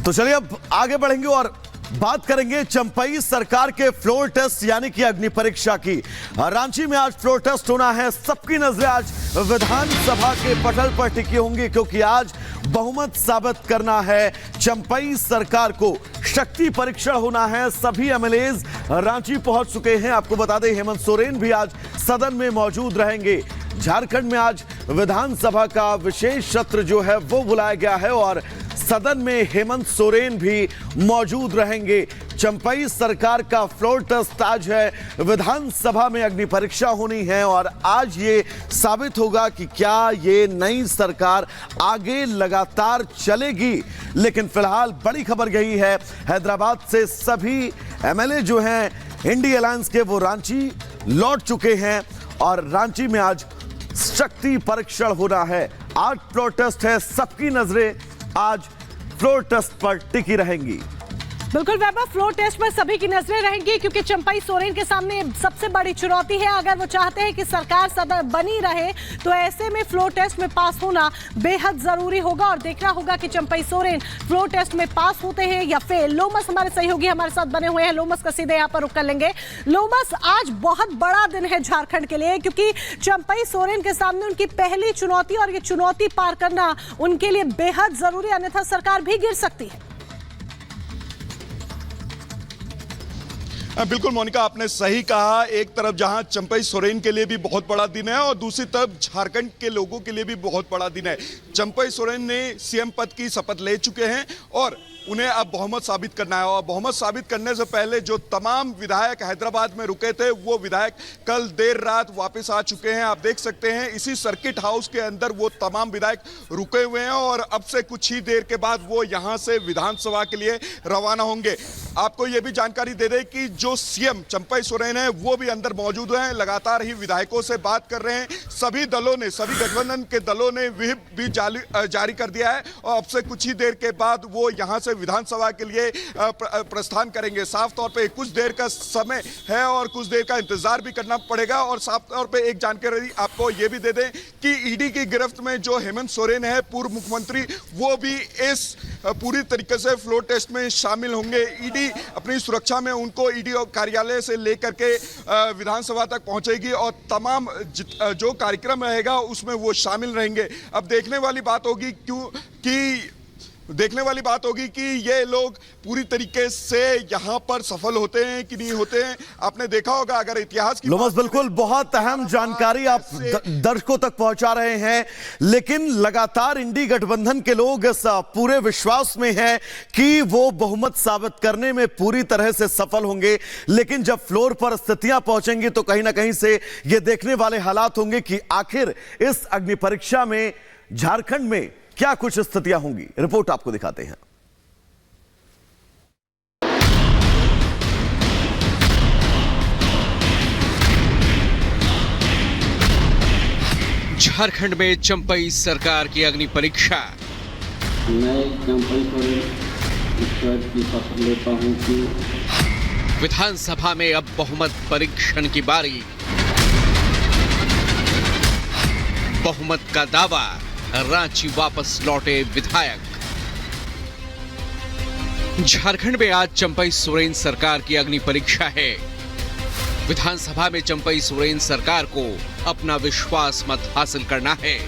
तो चलिए अब आगे बढ़ेंगे और बात करेंगे चंपई सरकार के फ्लोर टेस्ट यानी कि अग्नि परीक्षा की। रांची में आज फ्लोर टेस्ट होना है। सबकी नजरें आज विधानसभा के पटल पर टिकी होंगी क्योंकि आज बहुमत साबित करना है चंपई सरकार को। शक्ति परीक्षण होना है। सभी एमएलएज रांची पहुंच चुके हैं। आपको बता दें हेमंत सोरेन भी आज सदन में मौजूद रहेंगे। झारखंड में आज विधानसभा का विशेष सत्र जो है वो बुलाया गया है और सदन में हेमंत सोरेन भी मौजूद रहेंगे। चंपई सरकार का फ्लोर टेस्ट आज है। विधानसभा में अग्नि परीक्षा होनी है और आज ये साबित होगा कि क्या ये नई सरकार आगे लगातार चलेगी। लेकिन फिलहाल बड़ी खबर यही है, हैदराबाद से सभी एमएलए जो हैं इंडी अलायंस के वो रांची लौट चुके हैं और रांची में आज शक्ति परीक्षण होना है। आज फ्लोर टेस्ट है। सबकी नजरें आज फ्लोर टेस्ट पर टिकी रहेंगी। बिल्कुल वैभव, फ्लोर टेस्ट पर सभी की नजरें रहेंगी क्योंकि चंपई सोरेन के सामने सबसे बड़ी चुनौती है। अगर वो चाहते हैं कि सरकार सदन बनी रहे तो ऐसे में फ्लोर टेस्ट में पास होना बेहद जरूरी होगा और देखना होगा कि चंपई सोरेन फ्लोर टेस्ट में पास होते हैं या फेल। लोमस हमारे सहयोगी हमारे साथ बने हुए हैं। लोमस का सीधे यहाँ पर रुख कर लेंगे। लोमस, आज बहुत बड़ा दिन है झारखंड के लिए क्योंकि चंपई सोरेन के सामने उनकी पहली चुनौती और ये चुनौती पार करना उनके लिए बेहद जरूरी, अन्यथा सरकार भी गिर सकती है। बिल्कुल मोनिका, आपने सही कहा। एक तरफ जहां चंपई सोरेन के लिए भी बहुत बड़ा दिन है और दूसरी तरफ झारखंड के लोगों के लिए भी बहुत बड़ा दिन है। चंपई सोरेन ने सीएम पद की शपथ ले चुके हैं और उन्हें अब बहुमत साबित करना है और बहुमत साबित करने से पहले जो तमाम विधायक हैदराबाद में रुके थे वो विधायक कल देर रात वापस आ चुके हैं। आप देख सकते हैं इसी सर्किट हाउस के अंदर वो तमाम विधायक रुके हुए हैं और अब से कुछ ही देर के बाद वो यहां से विधानसभा के लिए रवाना होंगे। आपको ये भी जानकारी दे दें कि जो सीएम चंपई सोरेन है वो भी अंदर मौजूद हैं, लगातार ही विधायकों से बात कर रहे हैं। सभी दलों ने, सभी गठबंधन के दलों ने व्हिप भी जारी कर दिया है और अब से कुछ ही देर के बाद वो यहां से विधानसभा के लिए प्रस्थान करेंगे। साफ तौर पे कुछ देर का समय है और कुछ देर का इंतजार भी करना पड़ेगा। और साफ तौर पे एक जानकारी आपको ये भी दे दें कि ईडी की गिरफ्त में जो हेमंत सोरेन है पूर्व मुख्यमंत्री, वो भी इस पूरी तरीके से फ्लोर टेस्ट में शामिल होंगे। ईडी अपनी सुरक्षा में उनको ईडी कार्यालय से लेकर के विधानसभा तक पहुंचेगी और तमाम जो कार्यक्रम रहेगा उसमें वो शामिल रहेंगे। अब देखने वाली बात होगी कि ये लोग पूरी तरीके से यहाँ पर सफल होते हैं कि नहीं होते हैं। आपने देखा होगा अगर इतिहास की लोमस, बिल्कुल बहुत अहम जानकारी आप दर्शकों तक पहुंचा रहे हैं। लेकिन लगातार इंडी गठबंधन के लोग इस पूरे विश्वास में हैं कि वो बहुमत साबित करने में पूरी तरह से सफल होंगे। लेकिन जब फ्लोर पर स्थितियां पहुंचेंगी तो कहीं ना कहीं से ये देखने वाले हालात होंगे कि आखिर इस अग्नि परीक्षा में झारखंड में क्या कुछ स्थितियां होंगी। रिपोर्ट आपको दिखाते हैं। झारखंड में चंपई सरकार की अग्नि परीक्षा। मैं चंपई सोरेन ईश्वर की शपथ लेता हूं कि विधानसभा में अब बहुमत परीक्षण की बारी। बहुमत का दावा, रांची वापस लौटे विधायक। झारखंड में आज चंपई सोरेन सरकार की अग्नि परीक्षा है। विधानसभा में चंपई सोरेन सरकार को अपना विश्वास मत हासिल करना है।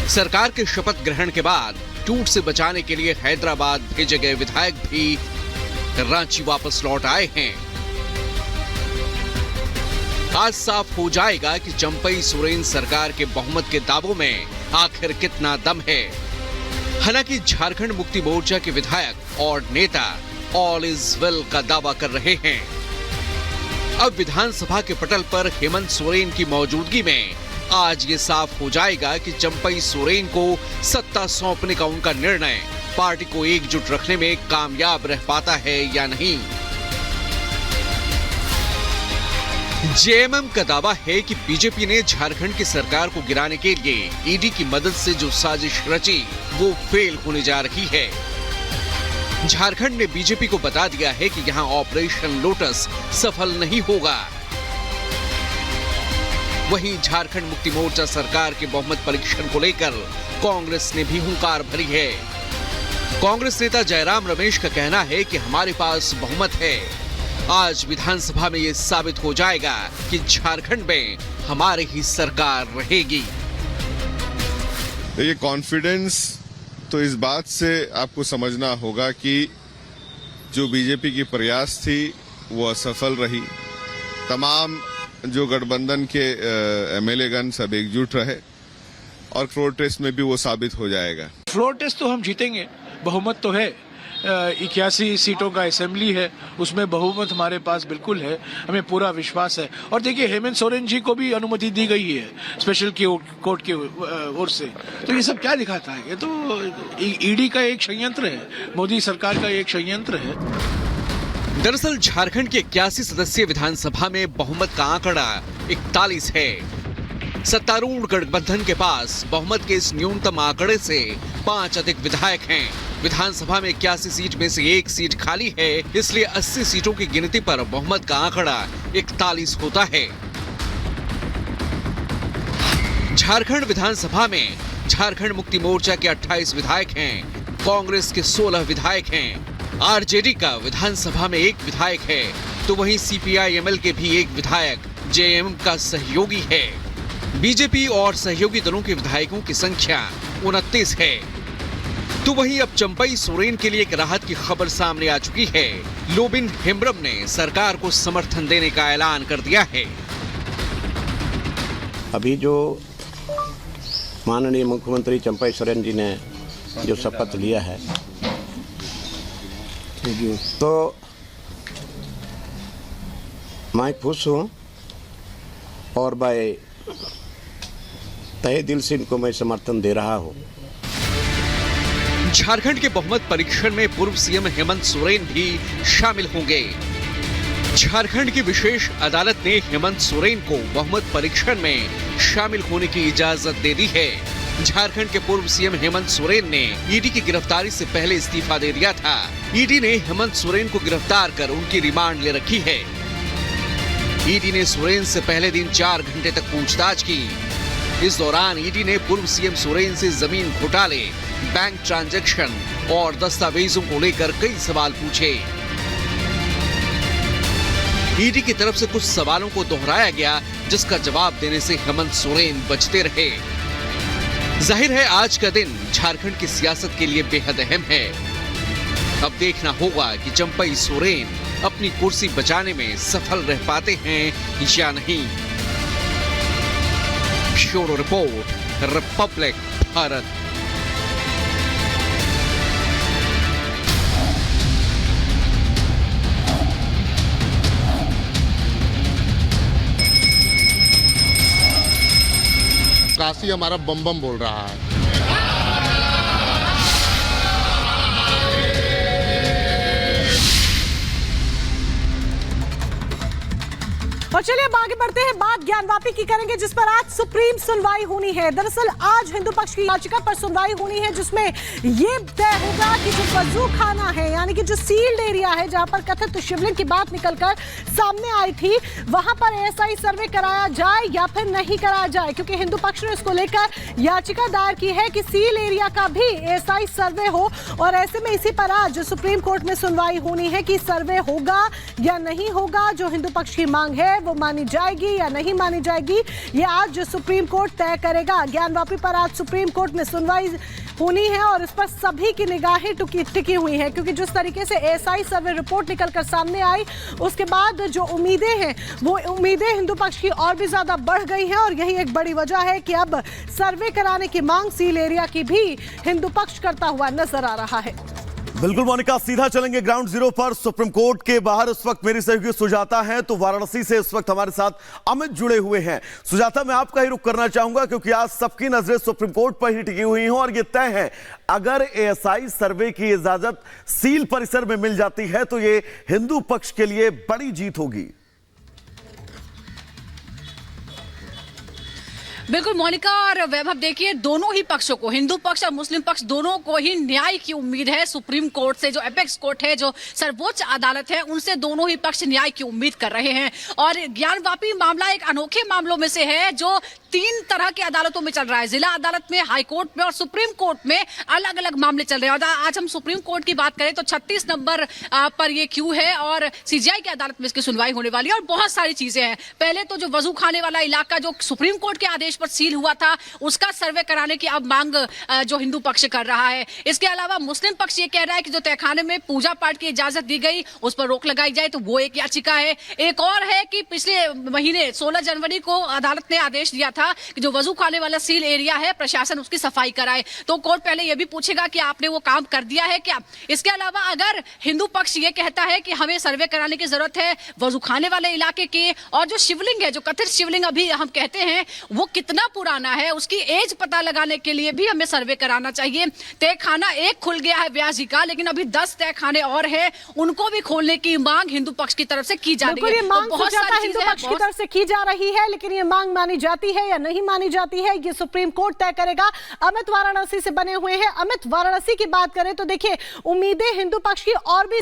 सरकार के शपथ ग्रहण के बाद टूट से बचाने के लिए हैदराबाद भेजे गए विधायक भी रांची वापस लौट आए हैं। आज साफ हो जाएगा कि चंपई सोरेन सरकार के बहुमत के दावों में आखिर कितना दम है। हालांकि झारखंड मुक्ति मोर्चा के विधायक और नेता ऑल इज वेल का दावा कर रहे हैं। अब विधानसभा के पटल पर हेमंत सोरेन की मौजूदगी में आज ये साफ हो जाएगा कि चंपई सोरेन को सत्ता सौंपने का उनका निर्णय पार्टी को एकजुट रखने में कामयाब रह पाता है या नहीं। जेएमएम का दावा है कि बीजेपी ने झारखंड की सरकार को गिराने के लिए ईडी की मदद से जो साजिश रची वो फेल होने जा रही है। झारखंड ने बीजेपी को बता दिया है कि यहां ऑपरेशन लोटस सफल नहीं होगा। वहीं झारखंड मुक्ति मोर्चा सरकार के बहुमत परीक्षण को लेकर कांग्रेस ने भी हुंकार भरी है। कांग्रेस नेता जयराम रमेश का कहना है कि हमारे पास बहुमत है। आज विधानसभा में ये साबित हो जाएगा कि झारखंड में हमारी ही सरकार रहेगी। ये कॉन्फिडेंस तो इस बात से आपको समझना होगा कि जो बीजेपी की प्रयास थी वो असफल रही। तमाम जो गठबंधन के एमएलए गण सब एकजुट रहे और फ्लोर टेस्ट में भी वो साबित हो जाएगा। फ्लोर टेस्ट तो हम जीतेंगे, बहुमत तो है। 81 सीटों का असेंबली है, उसमें बहुमत हमारे पास बिल्कुल है, हमें पूरा विश्वास है। और देखिए हेमंत सोरेन जी को भी अनुमति दी गई है स्पेशल कोर्ट की ओर से। तो ये सब क्या दिखाता है? ये तो ईडी का एक षड्यंत्र है, मोदी सरकार का एक षड्यंत्र है। दरअसल झारखंड के 81 सदस्यीय विधानसभा में बहुमत का आंकड़ा 41 है। सत्तारूढ़ गठबंधन के पास बहुमत के इस न्यूनतम आंकड़े से 5 अधिक विधायक हैं। विधानसभा में 81 सीट में से 1 सीट खाली है, इसलिए 80 सीटों की गिनती पर बहुमत का आंकड़ा 41 होता है। झारखंड विधानसभा में झारखंड मुक्ति मोर्चा के 28 विधायक हैं, कांग्रेस के 16 विधायक हैं, आरजेडी का विधानसभा में 1 विधायक है, तो वहीं सीपीआई-एमएल के भी 1 विधायक जेएमएम का सहयोगी है। बीजेपी और सहयोगी दलों के विधायकों की संख्या 29 है। तो वहीं अब चंपई सोरेन के लिए एक राहत की खबर सामने आ चुकी है। लोबिन हेम्ब्रम ने सरकार को समर्थन देने का ऐलान कर दिया है। अभी जो माननीय मुख्यमंत्री चंपई सोरेन जी ने जो शपथ लिया है, तो मैं खुश हूँ और मैं तहे दिल से इनको मैं समर्थन दे रहा हूँ। झारखंड के बहुमत परीक्षण में पूर्व सीएम हेमंत सोरेन भी शामिल होंगे। झारखंड की विशेष अदालत ने हेमंत सोरेन को बहुमत परीक्षण में शामिल होने की इजाजत दे दी है। झारखंड के पूर्व सीएम हेमंत सोरेन ने ईडी की गिरफ्तारी से पहले इस्तीफा दे दिया था। ईडी ने हेमंत सोरेन को गिरफ्तार कर उनकी रिमांड ले रखी है। ईडी ने सोरेन से पहले दिन 4 घंटे तक पूछताछ की। इस दौरान ईडी ने पूर्व सीएम सोरेन से जमीन घोटाले, बैंक ट्रांजैक्शन और दस्तावेजों को लेकर कई सवाल पूछे। ईडी की तरफ से कुछ सवालों को दोहराया गया, जिसका जवाब देने से हेमंत सोरेन बचते रहे। जाहिर है आज का दिन झारखंड की सियासत के लिए बेहद अहम है। अब देखना होगा कि चंपई सोरेन अपनी कुर्सी बचाने में सफल रह पाते हैं या नहीं। Bureau report, Republic Bharat. Kashi हमारा बम बम बोल रहा है। और चलिए अब आगे बढ़ते हैं, बात ज्ञानवापी की करेंगे, जिस पर आज सुप्रीम सुनवाई होनी है। दरअसल आज हिंदू पक्ष की याचिका पर सुनवाई होनी है, जिसमें ये तय होगा कि जो वजू खाना है, यानी कि जो सील्ड एरिया है जहां पर कथित शिवलिंग की बात निकलकर सामने आई थी, वहां पर एएसआई सर्वे कराया जाए या फिर नहीं कराया जाए, क्योंकि हिंदू पक्ष ने इसको लेकर याचिका दायर की है कि सील एरिया का भी एएसआई सर्वे हो। और ऐसे में इसी पर आज सुप्रीम कोर्ट में सुनवाई होनी है कि सर्वे होगा या नहीं होगा। जो हिंदू पक्ष की मांग है वो मानी जाएगी या नहीं मानी जाएगी, ये आज सुप्रीम कोर्ट तय करेगा। ज्ञानवापी पर आज सुप्रीम कोर्ट में सुनवाई होनी है और इस पर सभी की निगाहें टिकी हुई हैं, क्योंकि जिस तरीके से एएसआई सर्वे रिपोर्ट निकलकर सामने आई, उसके बाद जो उम्मीदें हैं वो उम्मीदें हिंदू पक्ष की और भी ज्यादा बढ़ गई हैं। और यही एक बड़ी वजह है कि अब सर्वे कराने की मांग सील एरिया की भी हिंदू पक्ष करता हुआ नजर आ रहा है। बिल्कुल मोनिका, सीधा चलेंगे ग्राउंड जीरो पर। सुप्रीम कोर्ट के बाहर इस वक्त मेरी सहयोगी सुजाता हैं, तो वाराणसी से इस वक्त हमारे साथ अमित जुड़े हुए हैं। सुजाता, मैं आपका ही रुख करना चाहूंगा क्योंकि आज सबकी नजरें सुप्रीम कोर्ट पर ही टिकी हुई हैं और यह तय है, अगर एएसआई सर्वे की इजाजत सील परिसर में मिल जाती है तो यह हिंदू पक्ष के लिए बड़ी जीत होगी। बिल्कुल मोनिका और वैभव, देखिए दोनों ही पक्षों को, हिंदू पक्ष और मुस्लिम पक्ष दोनों को ही न्याय की उम्मीद है। सुप्रीम कोर्ट से, जो एपेक्स कोर्ट है, जो सर्वोच्च अदालत है, उनसे दोनों ही पक्ष न्याय की उम्मीद कर रहे हैं। और ज्ञानवापी मामला एक अनोखे मामलों में से है जो 3 तरह की अदालतों में चल रहा है, जिला अदालत में, हाई कोर्ट में और सुप्रीम कोर्ट में अलग अलग मामले चल रहे हैं। और आज हम सुप्रीम कोर्ट की बात करें तो 36 नंबर पर ये क्यू है और सीजीआई की अदालत में इसकी सुनवाई होने वाली है और बहुत सारी चीजें हैं। पहले तो जो वजू खाने वाला इलाका जो सुप्रीम कोर्ट के आदेश पर सील हुआ था, उसका सर्वे कराने की अब मांग जो हिंदू पक्ष कर रहा है। इसके अलावा मुस्लिम पक्ष ये कह रहा है कि जो तहखाने में पूजा पाठ की इजाजत दी गई उस पर रोक लगाई जाए, तो वो एक याचिका है। एक और है कि पिछले महीने 16 जनवरी को अदालत ने आदेश दिया था कि जो वजू खाने वाला सील एरिया है प्रशासन उसकी सफाई कराए, तो कोर्ट पहले यह भी पूछेगा कि आपने वो काम कर दिया है क्या। इसके अलावा अगर हिंदू पक्ष ये कहता है कि हमें सर्वे कराने की जरूरत है वजू खाने वाले इलाके के, और जो शिवलिंग है, जो कथित शिवलिंग अभी हम कहते हैं वो कितना पुराना है, उसकी एज पता लगाने के लिए भी हमें सर्वे कराना चाहिए। तहखाना एक खुल गया है व्यास जी का, लेकिन अभी 10 तहखाने और हैं, उनको भी खोलने की मांग हिंदू पक्ष की तरफ से की जा रही है। ये मांग तो बहुत सारी हिंदू पक्ष की तरफ से की जा रही है, लेकिन ये मांग मानी जाती है या नहीं मानी जाती है ये सुप्रीम कोर्ट तय करेगा। अमित वाराणसी से बने हुए हैं। अमित, वाराणसी की बात करें तो देखिए, उम्मीदें हिंदू पक्ष की और भी